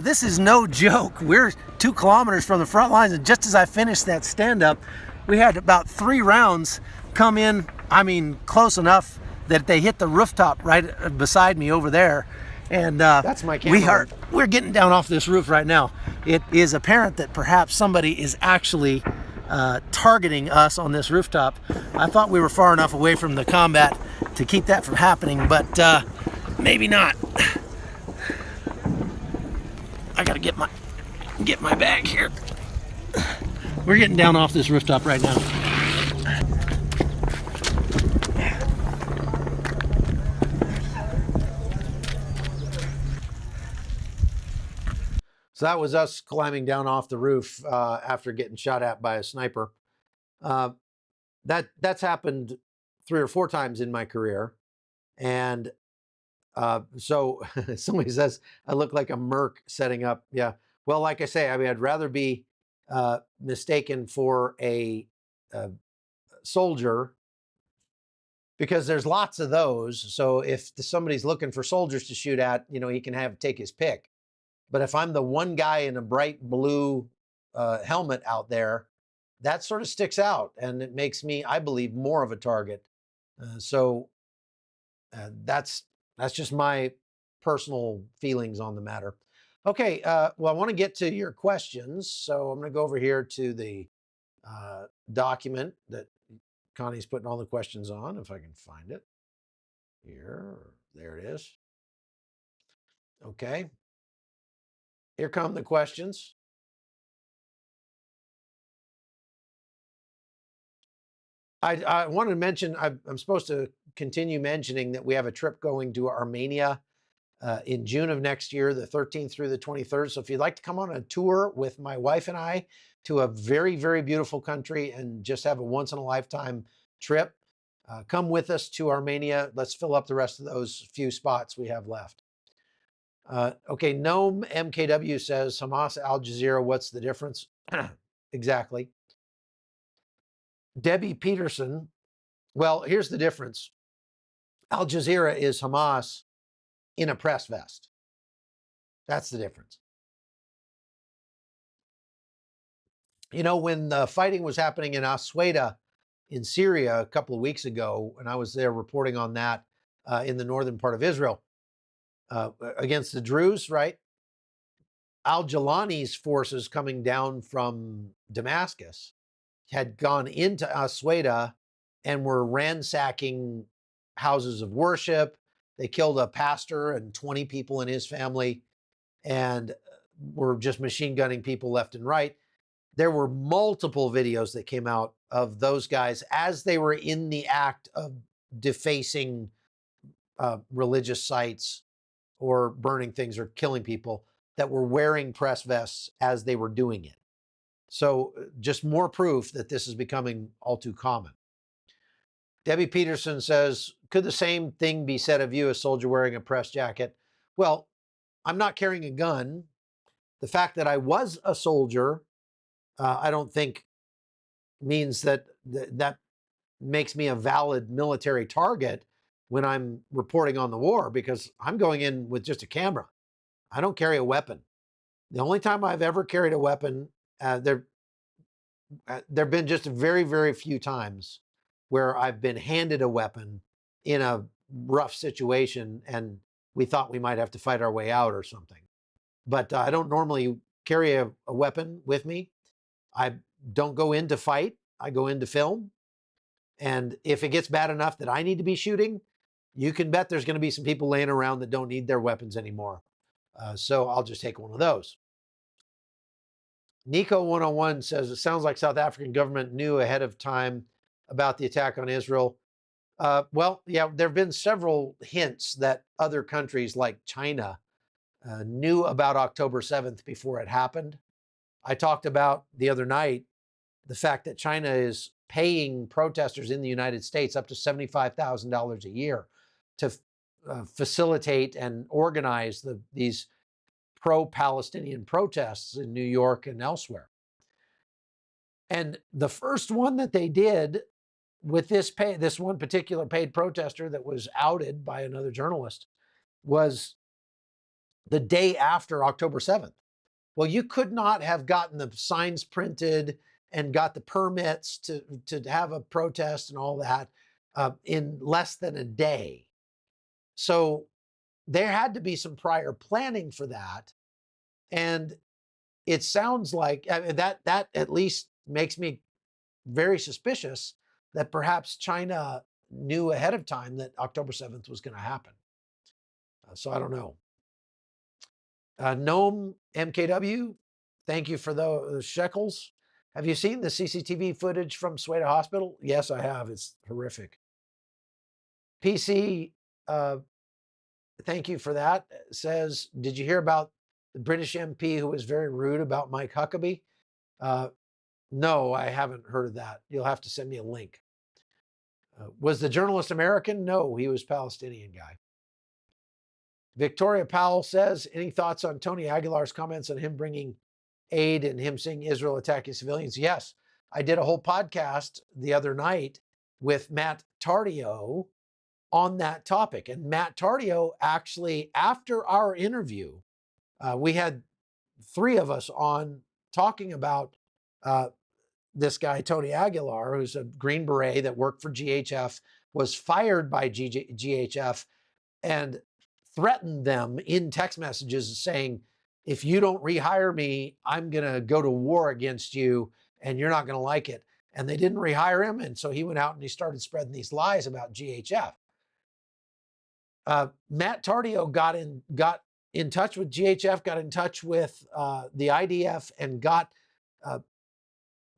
This is no joke. We're 2 kilometers from the front lines, and just as I finished that stand-up, we had about 3 rounds come in. I mean, close enough that they hit the rooftop right beside me over there. And that's my camera. We're getting down off this roof right now. It is apparent that perhaps somebody is actually targeting us on this rooftop. I thought we were far enough away from the combat to keep that from happening, but maybe not. I gotta get my bag here. We're getting down off this rooftop right now. So that was us climbing down off the roof after getting shot at by a sniper. That's happened 3 or 4 times in my career. And so somebody says, I look like a merc setting up. Yeah. Well, like I say, I mean, I'd rather be mistaken for a soldier, because there's lots of those. So if somebody's looking for soldiers to shoot at, he can take his pick. But if I'm the one guy in a bright blue helmet out there, that sort of sticks out, and it makes me, I believe, more of a target. So that's just my personal feelings on the matter. Okay, well, I want to get to your questions, so I'm going to go over here to the document that Connie's putting all the questions on, if I can find it. Here, there it is. Okay. Here come the questions. I wanted to mention, I'm supposed to continue mentioning that we have a trip going to Armenia in June of next year, the 13th through the 23rd. So if you'd like to come on a tour with my wife and I to a very, very beautiful country and just have a once-in-a-lifetime trip, come with us to Armenia. Let's fill up the rest of those few spots we have left. Okay, Gnome MKW says, Hamas, Al Jazeera, what's the difference? Exactly. Debbie Peterson, well, here's the difference. Al Jazeera is Hamas in a press vest. That's the difference. When the fighting was happening in Asweda in Syria a couple of weeks ago, and I was there reporting on that in the northern part of Israel against the Druze, right? Al-Jilani's forces coming down from Damascus had gone into Asweda and were ransacking houses of worship. They killed a pastor and 20 people in his family and were just machine gunning people left and right. There were multiple videos that came out of those guys as they were in the act of defacing religious sites or burning things or killing people, that were wearing press vests as they were doing it. So just more proof that this is becoming all too common. Debbie Peterson says, could the same thing be said of you, a soldier wearing a press jacket? Well, I'm not carrying a gun. The fact that I was a soldier, I don't think means that makes me a valid military target. when I'm reporting on the war because I'm going in with just a camera. I don't carry a weapon. The only time I've ever carried a weapon, there have been just very, very few times where I've been handed a weapon in a rough situation and we thought we might have to fight our way out or something. But I don't normally carry a weapon with me. I don't go in to fight. I go in to film. And if it gets bad enough that I need to be shooting, you can bet there's going to be some people laying around that don't need their weapons anymore. So I'll just take one of those. Nico 101 says, it sounds like South African government knew ahead of time about the attack on Israel. Well, yeah, there have been several hints that other countries like China knew about October 7th before it happened. I talked about the other night the fact that China is paying protesters in the United States up to $75,000 a year to facilitate and organize these pro-Palestinian protests in New York and elsewhere. And the first one that they did with this one particular paid protester that was outed by another journalist was the day after October 7th. Well, you could not have gotten the signs printed and got the permits to have a protest and all that in less than a day. So there had to be some prior planning for that. And it sounds like that at least makes me very suspicious that perhaps China knew ahead of time that October 7th was going to happen. So I don't know. Gnome MKW, thank you for those shekels. Have you seen the CCTV footage from Sweda Hospital? Yes, I have. It's horrific. PC, thank you for that. Says, did you hear about the British MP who was very rude about Mike Huckabee? No, I haven't heard of that. You'll have to send me a link. Was the journalist American? No, he was Palestinian guy. Victoria Powell says, any thoughts on Tony Aguilar's comments on him bringing aid and him seeing Israel attacking civilians? Yes, I did a whole podcast the other night with Matt Tardio on that topic. And Matt Tardio actually, after our interview, we had three of us on talking about this guy, Tony Aguilar, who's a Green Beret that worked for GHF, was fired by GHF and threatened them in text messages saying, if you don't rehire me, I'm going to go to war against you and you're not going to like it. And they didn't rehire him. And so he went out and he started spreading these lies about GHF. Matt Tardio got in touch with GHF, got in touch with the IDF and got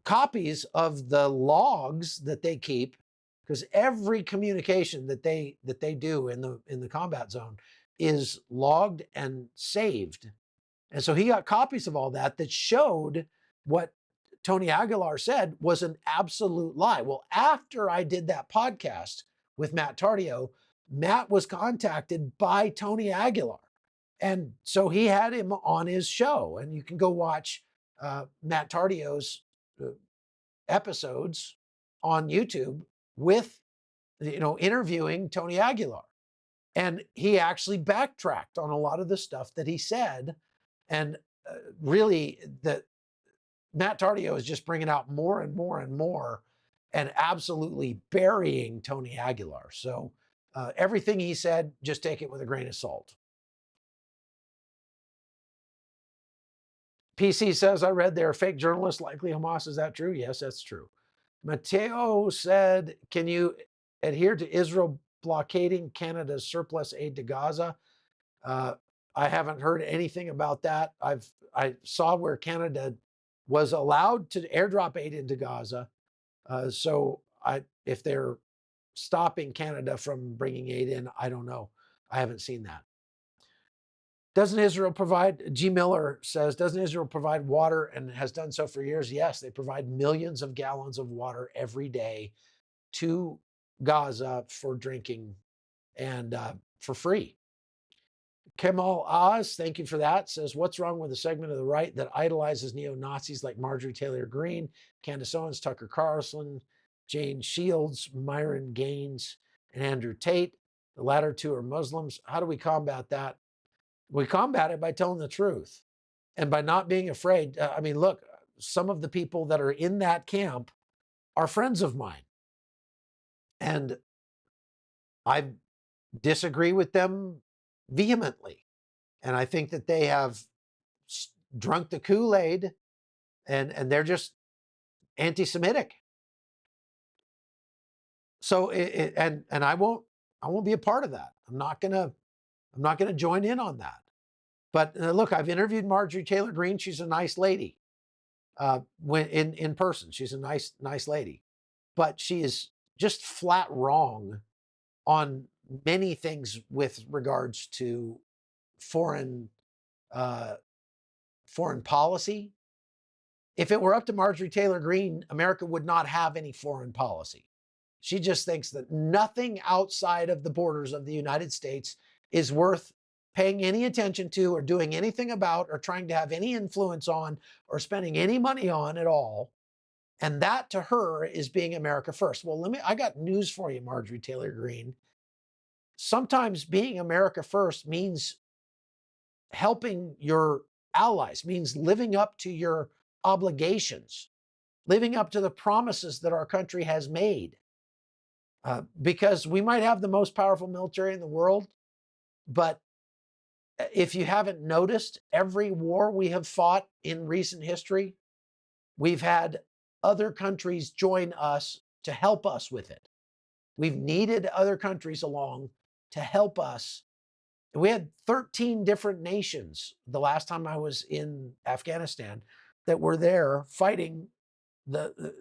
copies of the logs that they keep, because every communication that they do in the combat zone is logged and saved. And so he got copies of all that showed what Tony Aguilar said was an absolute lie. Well, after I did that podcast with Matt Tardio, Matt was contacted by Tony Aguilar. And so he had him on his show. And you can go watch Matt Tardio's episodes on YouTube with, interviewing Tony Aguilar. And he actually backtracked on a lot of the stuff that he said. And really, Matt Tardio is just bringing out more and more and more and absolutely burying Tony Aguilar. So everything he said, just take it with a grain of salt. PC says, I read they're fake journalists, likely Hamas. Is that true? Yes, that's true. Mateo said, can you adhere to Israel blockading Canada's surplus aid to Gaza? I haven't heard anything about that. I saw where Canada was allowed to airdrop aid into Gaza. So if they're stopping Canada from bringing aid in, I don't know. I haven't seen that. Doesn't Israel provide, G. Miller says, doesn't Israel provide water and has done so for years? Yes, they provide millions of gallons of water every day to Gaza for drinking and for free. Kemal Oz, thank you for that, says, what's wrong with the segment of the right that idolizes neo-Nazis like Marjorie Taylor Greene, Candace Owens, Tucker Carlson, Jane Shields, Myron Gaines, and Andrew Tate? The latter two are Muslims. How do we combat that? We combat it by telling the truth and by not being afraid. I mean, look, some of the people that are in that camp are friends of mine. And I disagree with them vehemently. And I think that they have drunk the Kool-Aid and they're just anti-Semitic. So and I won't be a part of that. I'm not gonna join in on that. But look, I've interviewed Marjorie Taylor Greene. She's a nice lady. When in person, she's a nice lady, but she is just flat wrong on many things with regards to foreign foreign policy. If it were up to Marjorie Taylor Greene, America would not have any foreign policy. She just thinks that nothing outside of the borders of the United States is worth paying any attention to or doing anything about or trying to have any influence on or spending any money on at all. And that to her is being America first. Well, I got news for you, Marjorie Taylor Greene. Sometimes being America first means helping your allies, means living up to your obligations, living up to the promises that our country has made. Because we might have the most powerful military in the world, but if you haven't noticed, every war we have fought in recent history, we've had other countries join us to help us with it. We've needed other countries along to help us. We had 13 different nations the last time I was in Afghanistan that were there fighting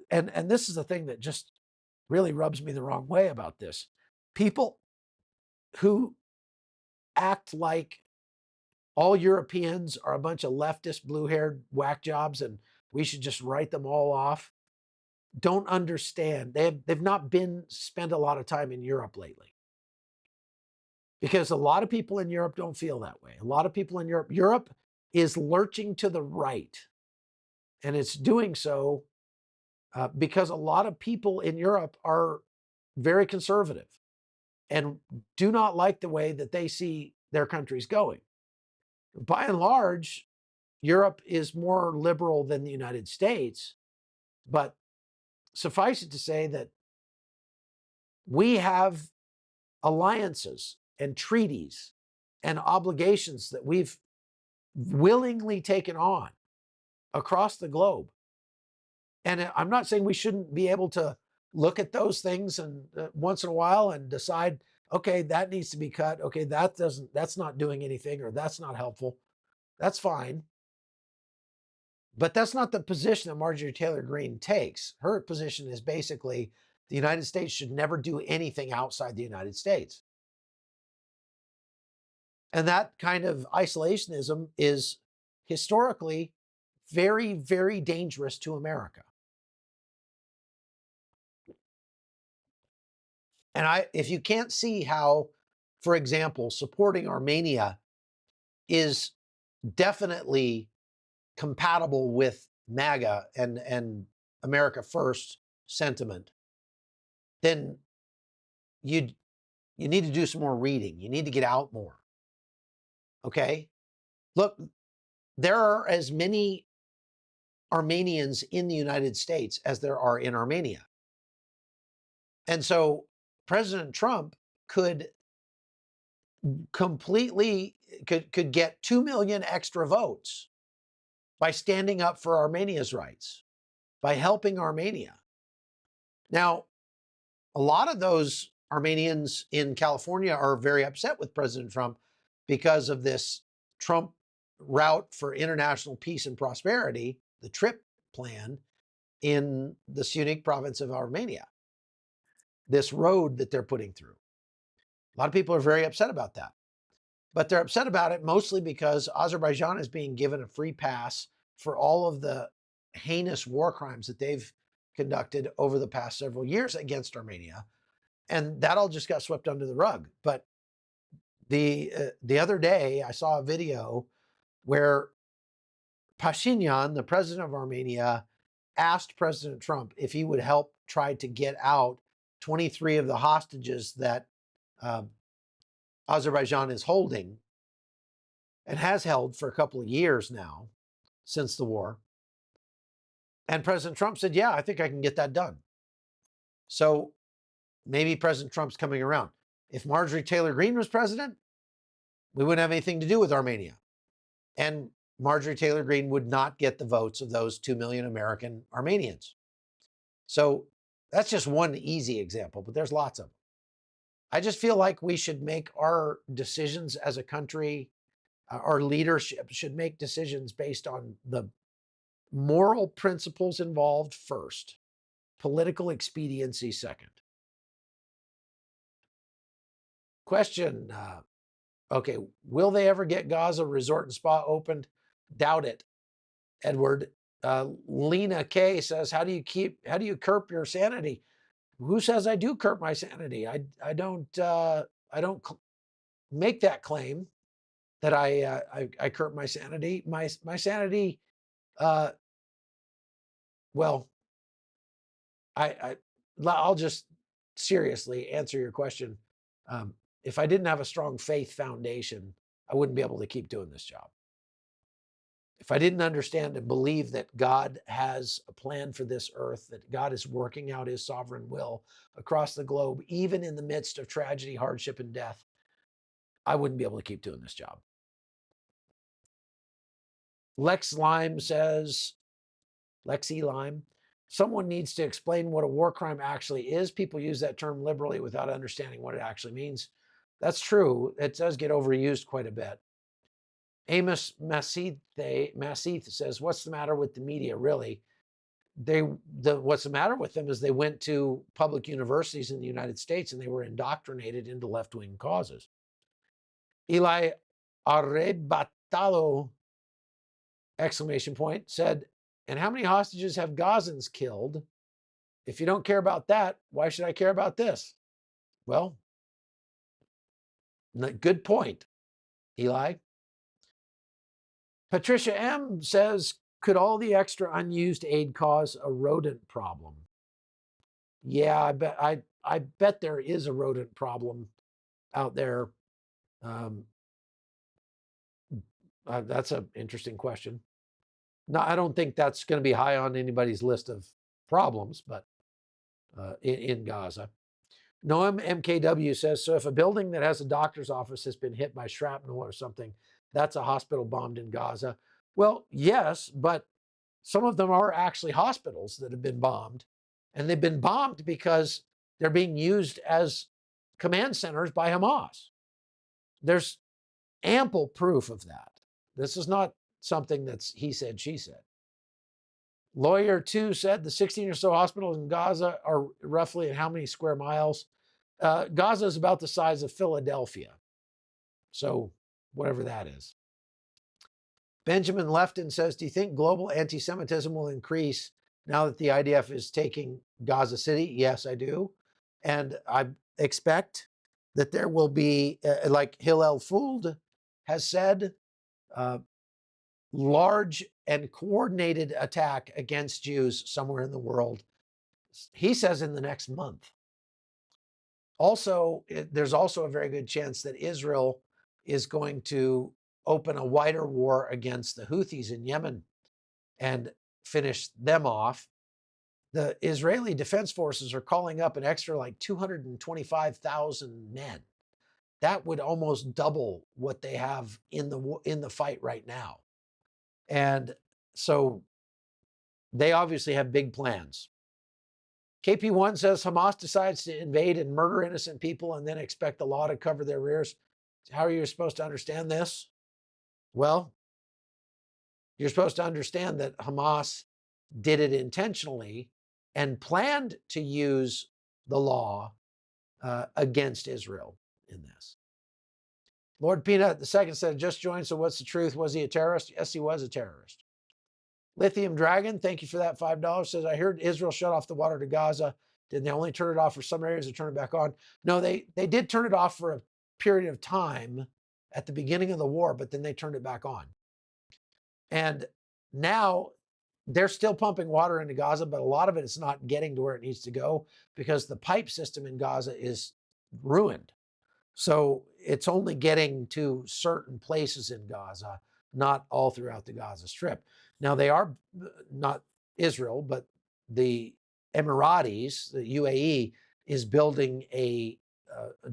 and this is the thing that just really rubs me the wrong way about this. People who act like all Europeans are a bunch of leftist, blue-haired whack jobs and we should just write them all off, don't understand. They've not spent a lot of time in Europe lately. Because a lot of people in Europe don't feel that way. A lot of people in Europe is lurching to the right. And it's doing so because a lot of people in Europe are very conservative and do not like the way that they see their countries going. By and large, Europe is more liberal than the United States, but suffice it to say that we have alliances and treaties and obligations that we've willingly taken on across the globe. And I'm not saying we shouldn't be able to look at those things and once in a while and decide, okay, that needs to be cut. Okay, that's not doing anything or that's not helpful. That's fine. But that's not the position that Marjorie Taylor Greene takes. Her position is basically the United States should never do anything outside the United States. And that kind of isolationism is historically very, very dangerous to America. And if you can't see how, for example, supporting Armenia is definitely compatible with MAGA and America First sentiment, then you need to do some more reading. You need to get out more. Okay? Look, there are as many Armenians in the United States as there are in Armenia. And so President Trump could get 2 million extra votes by standing up for Armenia's rights, by helping Armenia. Now, a lot of those Armenians in California are very upset with President Trump because of this Trump route for international peace and prosperity, the TRIP plan in the Syunik province of Armenia, this road that they're putting through. A lot of people are very upset about that. But they're upset about it mostly because Azerbaijan is being given a free pass for all of the heinous war crimes that they've conducted over the past several years against Armenia. And that all just got swept under the rug. But the other day, I saw a video where Pashinyan, the president of Armenia, asked President Trump if he would help try to get out 23 of the hostages that Azerbaijan is holding and has held for a couple of years now since the war. And President Trump said, yeah, I think I can get that done. So maybe President Trump's coming around. If Marjorie Taylor Greene was president, we wouldn't have anything to do with Armenia. And Marjorie Taylor Greene would not get the votes of those 2 million American Armenians. So that's just one easy example, but there's lots of them. I just feel like we should make our decisions as a country, our leadership should make decisions based on the moral principles involved first, political expediency second. Question, okay, will they ever get Gaza resort and spa opened? Doubt it, Edward. Lena K says, how do you curb your sanity? Who says I do curb my sanity? I don't make that claim that I curb my sanity. My sanity, well, I'll just seriously answer your question. If I didn't have a strong faith foundation, I wouldn't be able to keep doing this job. If I didn't understand and believe that God has a plan for this earth, that God is working out his sovereign will across the globe, even in the midst of tragedy, hardship, and death, I wouldn't be able to keep doing this job. Lexi Lime, someone needs to explain what a war crime actually is. People use that term liberally without understanding what it actually means. That's true. It does get overused quite a bit. Amos Masith says, what's the matter with the media, really? What's the matter with them is they went to public universities in the United States and they were indoctrinated into left-wing causes. Eli Arrebatalo, ! said, and how many hostages have Gazans killed? If you don't care about that, why should I care about this? Well, good point, Eli. Patricia M says, could all the extra unused aid cause a rodent problem? Yeah, I bet there is a rodent problem out there. That's an interesting question. No, I don't think that's going to be high on anybody's list of problems, but in Gaza. Noam MKW says, so if a building that has a doctor's office has been hit by shrapnel or something, that's a hospital bombed in Gaza. Well, yes, but some of them are actually hospitals that have been bombed. And they've been bombed because they're being used as command centers by Hamas. There's ample proof of that. This is not something that's he said, she said. Lawyer 2 said the 16 or so hospitals in Gaza are roughly at how many square miles? Gaza is about the size of Philadelphia. So whatever that is. Benjamin Lefton says, do you think global anti-Semitism will increase now that the IDF is taking Gaza City? Yes, I do. And I expect that there will be, like Hillel Fuld has said, large and coordinated attack against Jews somewhere in the world. He says in the next month. Also, there's also a very good chance that Israel is going to open a wider war against the Houthis in Yemen and finish them off. The Israeli Defense Forces are calling up an extra like 225,000 men. That would almost double what they have in the fight right now. And so they obviously have big plans. KP1 says Hamas decides to invade and murder innocent people and then expect the law to cover their rears. How are you supposed to understand this? Well, you're supposed to understand that Hamas did it intentionally and planned to use the law against Israel in this. Lord Peanut II said, just joined, so what's the truth? Was he a terrorist? Yes, he was a terrorist. Lithium Dragon, thank you for that $5, says, I heard Israel shut off the water to Gaza. Did they only turn it off for some areas or turn it back on? No, they did turn it off for a period of time at the beginning of the war, but then they turned it back on. And now they're still pumping water into Gaza, but a lot of it is not getting to where it needs to go because the pipe system in Gaza is ruined. So it's only getting to certain places in Gaza, not all throughout the Gaza Strip. Now, they are not Israel, but the Emiratis, the UAE, is building a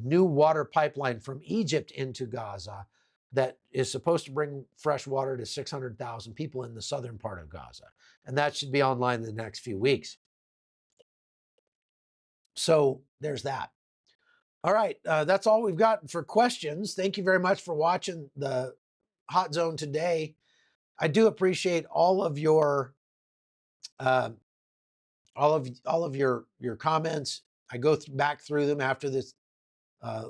new water pipeline from Egypt into Gaza that is supposed to bring fresh water to 600,000 people in the southern part of Gaza. And that should be online in the next few weeks. So there's that. All right, that's all we've got for questions. Thank you very much for watching the Hot Zone today. I do appreciate all of your uh, your comments. I go back through them after this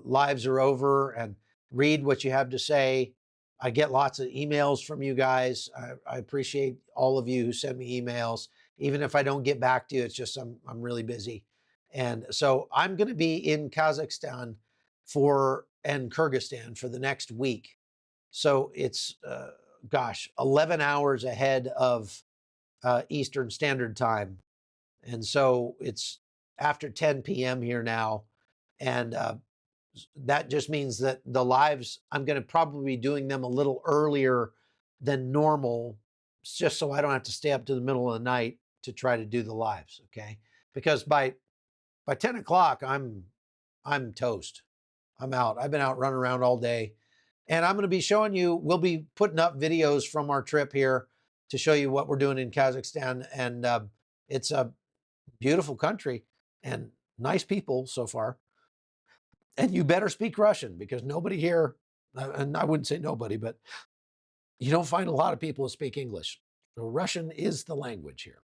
lives are over and read what you have to say. I get lots of emails from you guys. I appreciate all of you who send me emails. Even if I don't get back to you, it's just I'm really busy. And so I'm going to be in Kazakhstan and Kyrgyzstan for the next week. So it's, 11 hours ahead of Eastern Standard Time. And so it's after 10 p.m. here now. And that just means that the lives, I'm going to probably be doing them a little earlier than normal, just so I don't have to stay up to the middle of the night to try to do the lives. Okay. Because by 10 o'clock, I'm toast. I'm out. I've been out running around all day. And I'm going to be showing you, we'll be putting up videos from our trip here to show you what we're doing in Kazakhstan. And it's a beautiful country and nice people so far. And you better speak Russian because nobody here, and I wouldn't say nobody, but you don't find a lot of people who speak English. So Russian is the language here.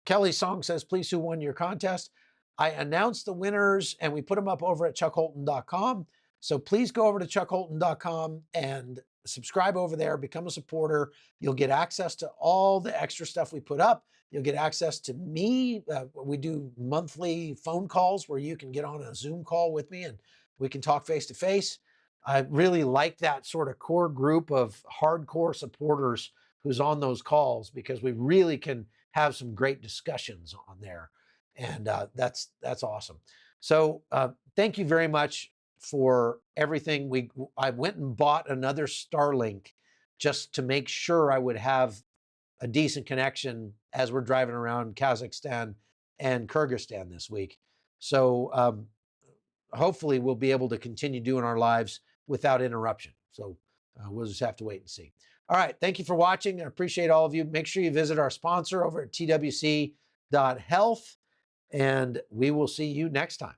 Kelly's song says, please, who won your contest? I announced the winners and we put them up over at chuckholton.com. So please go over to chuckholton.com and subscribe over there, become a supporter. You'll get access to all the extra stuff we put up. You'll get access to me. We do monthly phone calls where you can get on a Zoom call with me and we can talk face to face. I really like that sort of core group of hardcore supporters who's on those calls because we really can have some great discussions on there. And that's awesome. So thank you very much for everything. I went and bought another Starlink just to make sure I would have a decent connection as we're driving around Kazakhstan and Kyrgyzstan this week. So hopefully we'll be able to continue doing our lives without interruption. So we'll just have to wait and see. All right. Thank you for watching. I appreciate all of you. Make sure you visit our sponsor over at twc.health, and we will see you next time.